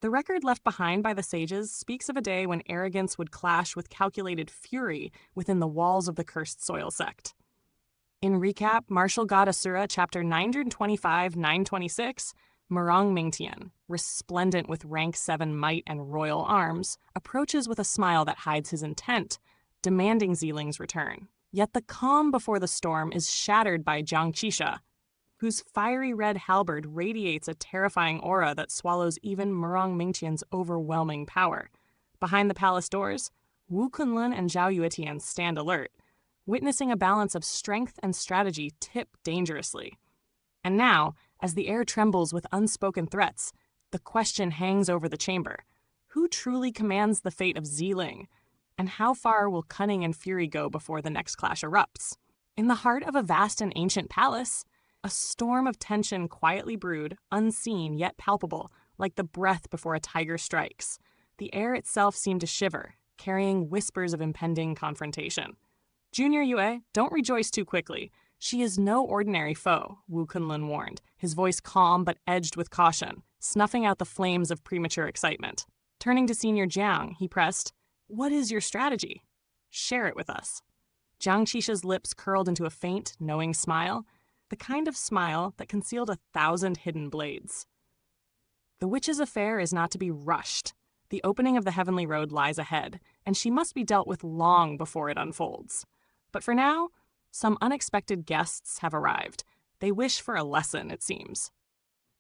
The record left behind by the sages speaks of a day when arrogance would clash with calculated fury within the walls of the Cursed Soil Sect. In recap, Martial God Asura, chapter 925-926, Murong Mingtian, resplendent with rank 7 might and royal arms, approaches with a smile that hides his intent, demanding Zi Ling's return. Yet the calm before the storm is shattered by Jiang Qisha, whose fiery red halberd radiates a terrifying aura that swallows even Murong Mingtian's overwhelming power. Behind the palace doors, Kunlun and Zhao Yuetian stand alert, witnessing a balance of strength and strategy tip dangerously. And now, as the air trembles with unspoken threats, the question hangs over the chamber. Who truly commands the fate of Zi Ling? And how far will cunning and fury go before the next clash erupts? In the heart of a vast and ancient palace, a storm of tension quietly brewed, unseen yet palpable, like the breath before a tiger strikes. The air itself seemed to shiver, carrying whispers of impending confrontation. Junior Yue, don't rejoice too quickly. She is no ordinary foe, Wu Kunlun warned, his voice calm but edged with caution, snuffing out the flames of premature excitement. Turning to Senior Jiang, he pressed, "What is your strategy? Share it with us." Jiang Qisha's lips curled into a faint, knowing smile, the kind of smile that concealed 1,000 hidden blades. The witch's affair is not to be rushed. The opening of the heavenly road lies ahead, and she must be dealt with long before it unfolds. But for now, some unexpected guests have arrived. They wish for a lesson, it seems.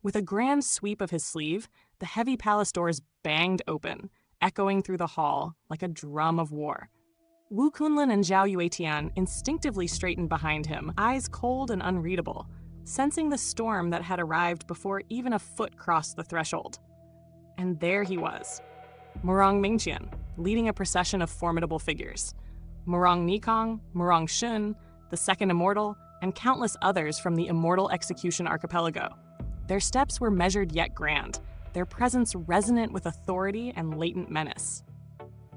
With a grand sweep of his sleeve, the heavy palace doors banged open, echoing through the hall like a drum of war. Wu Kunlun and Zhao Yuetian instinctively straightened behind him, eyes cold and unreadable, sensing the storm that had arrived before even a foot crossed the threshold. And there he was, Murong Mingtian, leading a procession of formidable figures. Murong Nikong, Murong Shun, the Second Immortal, and countless others from the Immortal Execution Archipelago. Their steps were measured yet grand, their presence resonant with authority and latent menace.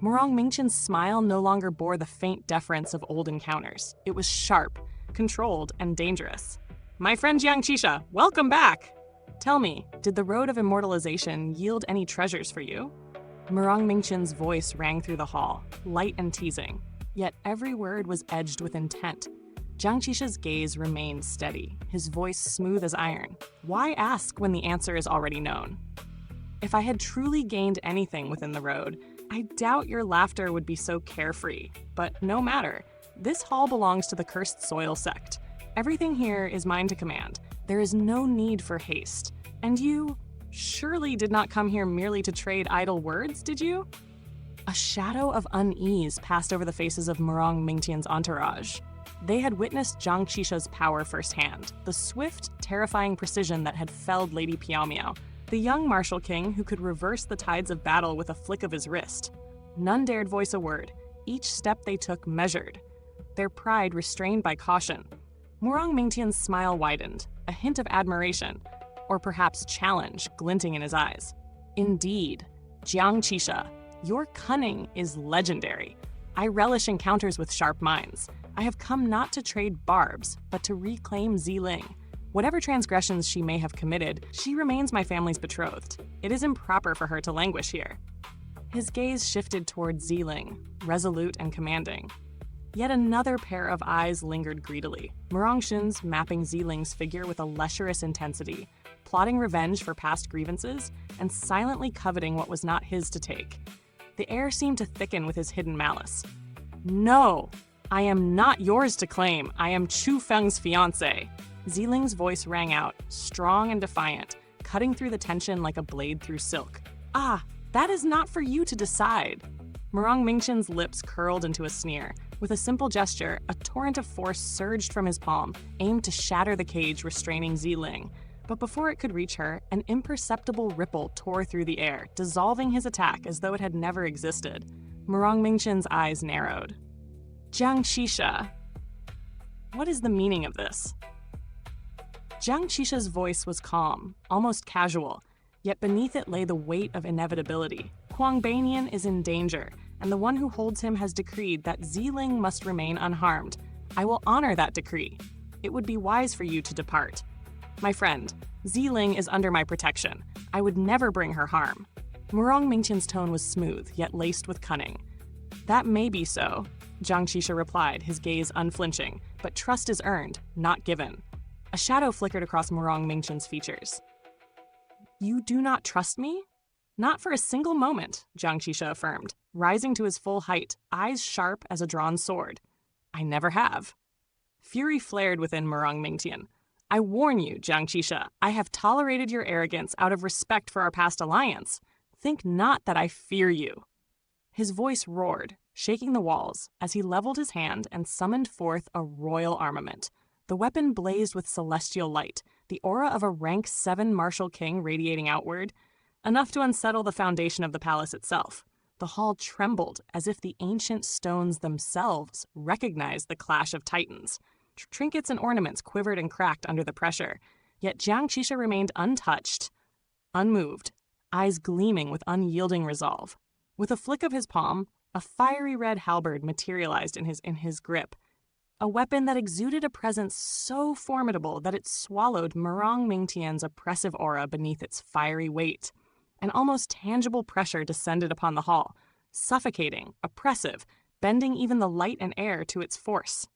Murong Mingtian's smile no longer bore the faint deference of old encounters. It was sharp, controlled, and dangerous. "My friend Jiang Qisha, welcome back! Tell me, did the road of immortalization yield any treasures for you?" Murong Mingtian's voice rang through the hall, light and teasing, yet every word was edged with intent. Jiang Qisha's gaze remained steady, his voice smooth as iron. Why ask when the answer is already known? "If I had truly gained anything within the road, I doubt your laughter would be so carefree. But no matter. This hall belongs to the Cursed Soil Sect. Everything here is mine to command. There is no need for haste. And you surely did not come here merely to trade idle words, did you?" A shadow of unease passed over the faces of Murong Mingtian's entourage. They had witnessed Jiang Qisha's power firsthand, the swift, terrifying precision that had felled Lady Piao Miao, the young martial king who could reverse the tides of battle with a flick of his wrist. None dared voice a word, each step they took measured, their pride restrained by caution. Murong Mingtian's smile widened, a hint of admiration, or perhaps challenge, glinting in his eyes. "Indeed, Jiang Qisha, your cunning is legendary. I relish encounters with sharp minds. I have come not to trade barbs, but to reclaim Zi Ling. Whatever transgressions she may have committed, she remains my family's betrothed. It is improper for her to languish here." His gaze shifted toward Zi Ling, resolute and commanding. Yet another pair of eyes lingered greedily, Murong Shun's mapping Zi Ling's figure with a lecherous intensity, plotting revenge for past grievances, and silently coveting what was not his to take. The air seemed to thicken with his hidden malice. "No! I am not yours to claim. I am Chu Feng's fiancé." Zi Ling's voice rang out, strong and defiant, cutting through the tension like a blade through silk. "Ah, that is not for you to decide." Murong Mingtian's lips curled into a sneer. With a simple gesture, a torrent of force surged from his palm, aimed to shatter the cage restraining Zi Ling. But before it could reach her, an imperceptible ripple tore through the air, dissolving his attack as though it had never existed. Murong Mingtian's eyes narrowed. "Jiang Qisha, what is the meaning of this?" Jiang Qisha's voice was calm, almost casual, yet beneath it lay the weight of inevitability. Huang Banian is in danger, and the one who holds him has decreed that Zi Ling must remain unharmed. I will honor that decree. It would be wise for you to depart. My friend, Zi Ling is under my protection. I would never bring her harm. Murong Mingtian's tone was smooth, yet laced with cunning. "That may be so," Jiang Qisha replied, his gaze unflinching, "but trust is earned, not given." A shadow flickered across Murong Mingtian's features. "You do not trust me?" "Not for a single moment," Jiang Qisha affirmed, rising to his full height, eyes sharp as a drawn sword. "I never have." Fury flared within Murong Mingtian. "I warn you, Jiang Qisha, I have tolerated your arrogance out of respect for our past alliance. Think not that I fear you." His voice roared, shaking the walls, as he leveled his hand and summoned forth a royal armament. The weapon blazed with celestial light, the aura of a rank 7 martial king radiating outward, enough to unsettle the foundation of the palace itself. The hall trembled as if the ancient stones themselves recognized the clash of titans. Trinkets and ornaments quivered and cracked under the pressure, yet Jiang Qisha remained untouched, unmoved, eyes gleaming with unyielding resolve. With a flick of his palm, a fiery red halberd materialized in his grip, a weapon that exuded a presence so formidable that it swallowed Murong Mingtian's oppressive aura beneath its fiery weight. An almost tangible pressure descended upon the hall, suffocating, oppressive, bending even the light and air to its force.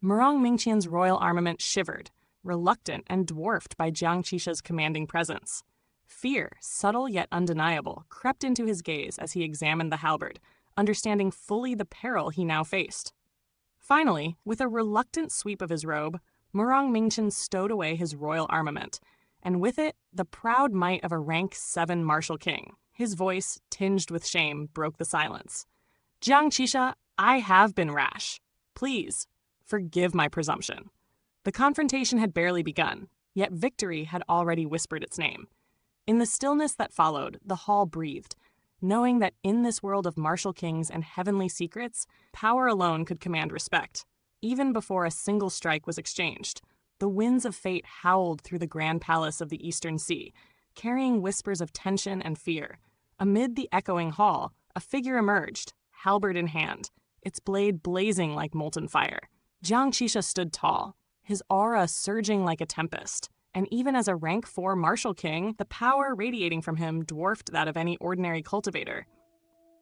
Murong Mingtian's royal armament shivered, reluctant and dwarfed by Jiang Qisha's commanding presence. Fear, subtle yet undeniable, crept into his gaze as he examined the halberd, understanding fully the peril he now faced. Finally, with a reluctant sweep of his robe, Murong Mingtian stowed away his royal armament, and with it, the proud might of a rank 7 martial king. His voice, tinged with shame, broke the silence. "Jiang Qisha, I have been rash. Please, forgive my presumption." The confrontation had barely begun, yet victory had already whispered its name. In the stillness that followed, the hall breathed, knowing that in this world of martial kings and heavenly secrets, power alone could command respect. Even before a single strike was exchanged, the winds of fate howled through the grand palace of the Eastern Sea, carrying whispers of tension and fear. Amid the echoing hall, a figure emerged, halberd in hand, its blade blazing like molten fire. Jiang Qisha stood tall, his aura surging like a tempest, and even as a rank 4 martial king, the power radiating from him dwarfed that of any ordinary cultivator.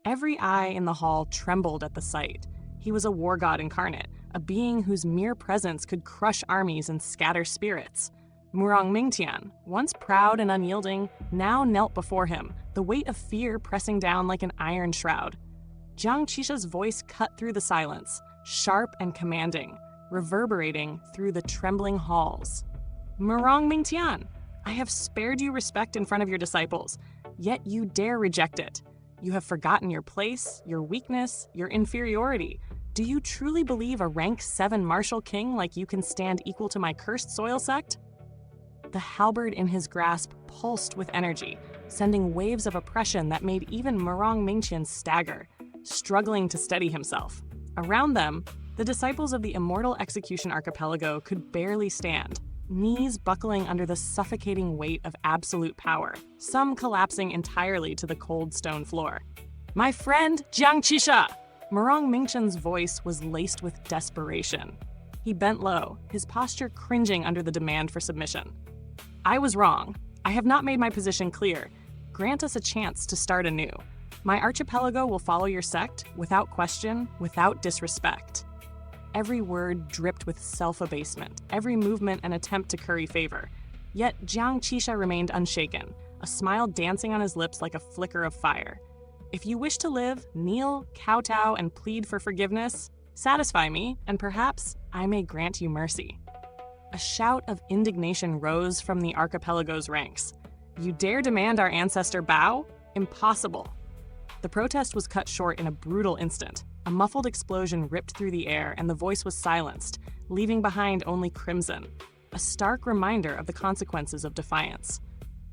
Every eye in the hall trembled at the sight. He was a war god incarnate, a being whose mere presence could crush armies and scatter spirits. Murong Mingtian, once proud and unyielding, now knelt before him, the weight of fear pressing down like an iron shroud. Jiang Qisha's voice cut through the silence, sharp and commanding, reverberating through the trembling halls. "Murong Mingtian, I have spared you respect in front of your disciples, yet you dare reject it. You have forgotten your place, your weakness, your inferiority. Do you truly believe a rank 7 martial king like you can stand equal to my Cursed Soil Sect?" The halberd in his grasp pulsed with energy, sending waves of oppression that made even Murong Mingtian stagger, struggling to steady himself. Around them, the disciples of the immortal execution archipelago could barely stand, knees buckling under the suffocating weight of absolute power, some collapsing entirely to the cold stone floor. "My friend, Jiang Qisha!" Murong Mingtian's voice was laced with desperation. He bent low, his posture cringing under the demand for submission. "I was wrong. I have not made my position clear. Grant us a chance to start anew. My archipelago will follow your sect, without question, without disrespect." Every word dripped with self-abasement, every movement an attempt to curry favor. Yet Jiang Qisha remained unshaken, a smile dancing on his lips like a flicker of fire. "If you wish to live, kneel, kowtow, and plead for forgiveness. Satisfy me, and perhaps I may grant you mercy." A shout of indignation rose from the archipelago's ranks. "You dare demand our ancestor bow? Impossible." The protest was cut short in a brutal instant. A muffled explosion ripped through the air, and the voice was silenced, leaving behind only crimson, a stark reminder of the consequences of defiance.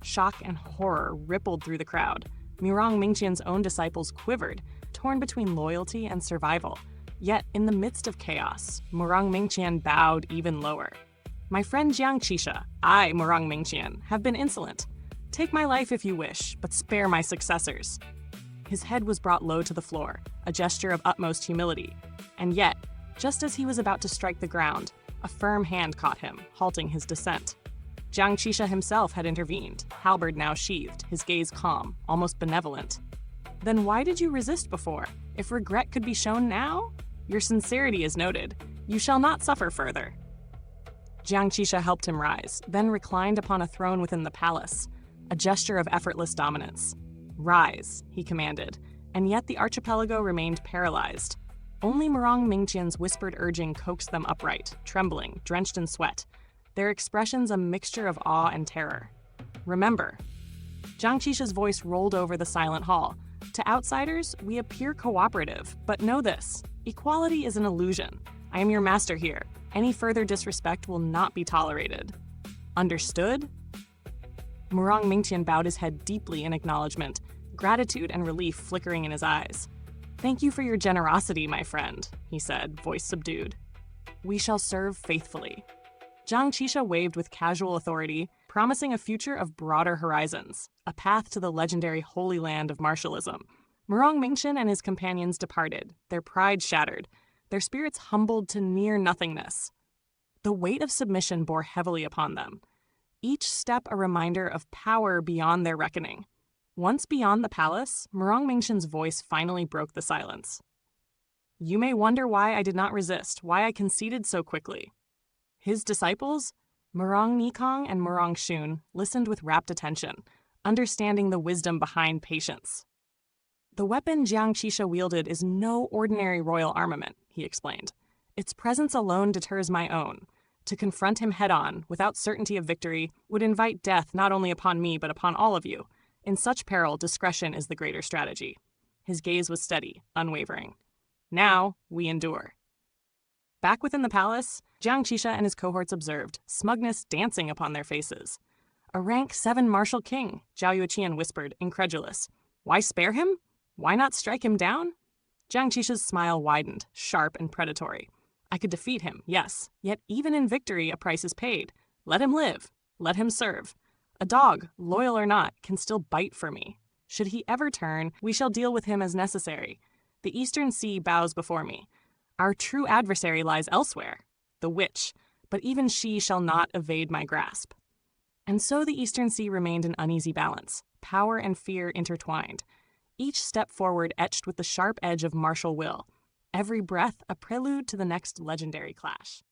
Shock and horror rippled through the crowd. Murong Mingtian's own disciples quivered, torn between loyalty and survival. Yet, in the midst of chaos, Murong Mingtian bowed even lower. "My friend Jiang Qisha, I, Murong Mingtian, have been insolent. Take my life if you wish, but spare my successors." His head was brought low to the floor, a gesture of utmost humility. And yet, just as he was about to strike the ground, a firm hand caught him, halting his descent. Jiang Qisha himself had intervened, halberd now sheathed, his gaze calm, almost benevolent. Then why did you resist before? If regret could be shown now? Your sincerity is noted. You shall not suffer further. Jiang Qisha helped him rise, then reclined upon a throne within the palace, a gesture of effortless dominance. Rise, he commanded, and yet the archipelago remained paralyzed. Only Murong Mingtian's whispered urging coaxed them upright, trembling, drenched in sweat, their expressions a mixture of awe and terror. Remember. Jiang Qisha's voice rolled over the silent hall. To outsiders, we appear cooperative, but know this. Equality is an illusion. I am your master here. Any further disrespect will not be tolerated. Understood? Murong Mingtian bowed his head deeply in acknowledgement, gratitude and relief flickering in his eyes. Thank you for your generosity, my friend, he said, voice subdued. We shall serve faithfully. Jiang Qisha waved with casual authority, promising a future of broader horizons, a path to the legendary Holy Land of martialism. Murong Mingtian and his companions departed, their pride shattered, their spirits humbled to near nothingness. The weight of submission bore heavily upon them, each step a reminder of power beyond their reckoning. Once beyond the palace, Murong Mingtian's voice finally broke the silence. You may wonder why I did not resist, why I conceded so quickly. His disciples, Murong Nikong and Murong Shun, listened with rapt attention, understanding the wisdom behind patience. The weapon Jiang Qisha wielded is no ordinary royal armament, he explained. Its presence alone deters my own. To confront him head-on, without certainty of victory, would invite death not only upon me but upon all of you. In such peril, discretion is the greater strategy. His gaze was steady, unwavering. Now, we endure. Back within the palace, Jiang Qisha and his cohorts observed, smugness dancing upon their faces. A rank 7 martial king, Zhao Yuetian whispered, incredulous. Why spare him? Why not strike him down? Jiang Qisha's smile widened, sharp and predatory. I could defeat him, yes, yet even in victory a price is paid. Let him live. Let him serve. A dog, loyal or not, can still bite for me. Should he ever turn, we shall deal with him as necessary. The Eastern Sea bows before me. Our true adversary lies elsewhere, the witch, but even she shall not evade my grasp. And so the Eastern Sea remained an uneasy balance, power and fear intertwined, each step forward etched with the sharp edge of martial will, every breath a prelude to the next legendary clash.